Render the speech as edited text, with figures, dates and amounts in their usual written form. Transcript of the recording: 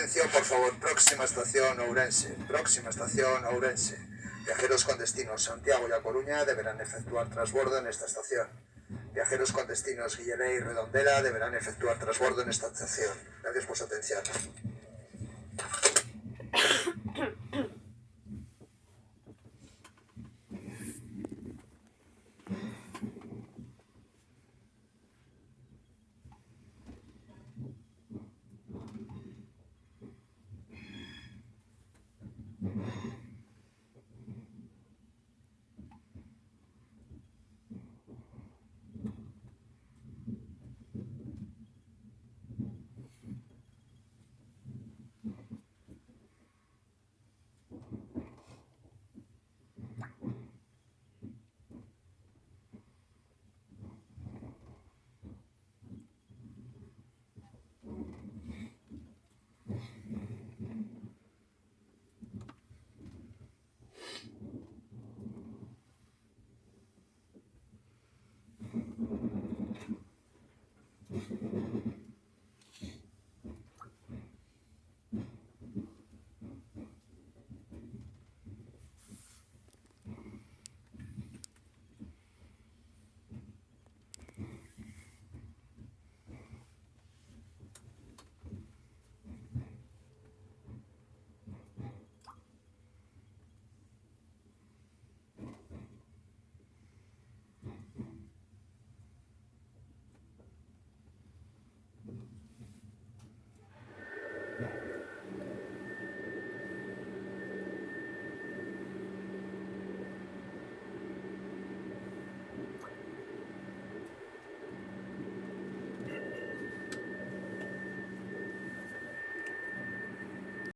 Atención, por favor, próxima estación Ourense. Próxima estación Ourense. Viajeros con destinos Santiago y A Coruña deberán efectuar transbordo en esta estación. Viajeros con destinos Guilleré y Redondela deberán efectuar transbordo en esta estación. Gracias por su atención.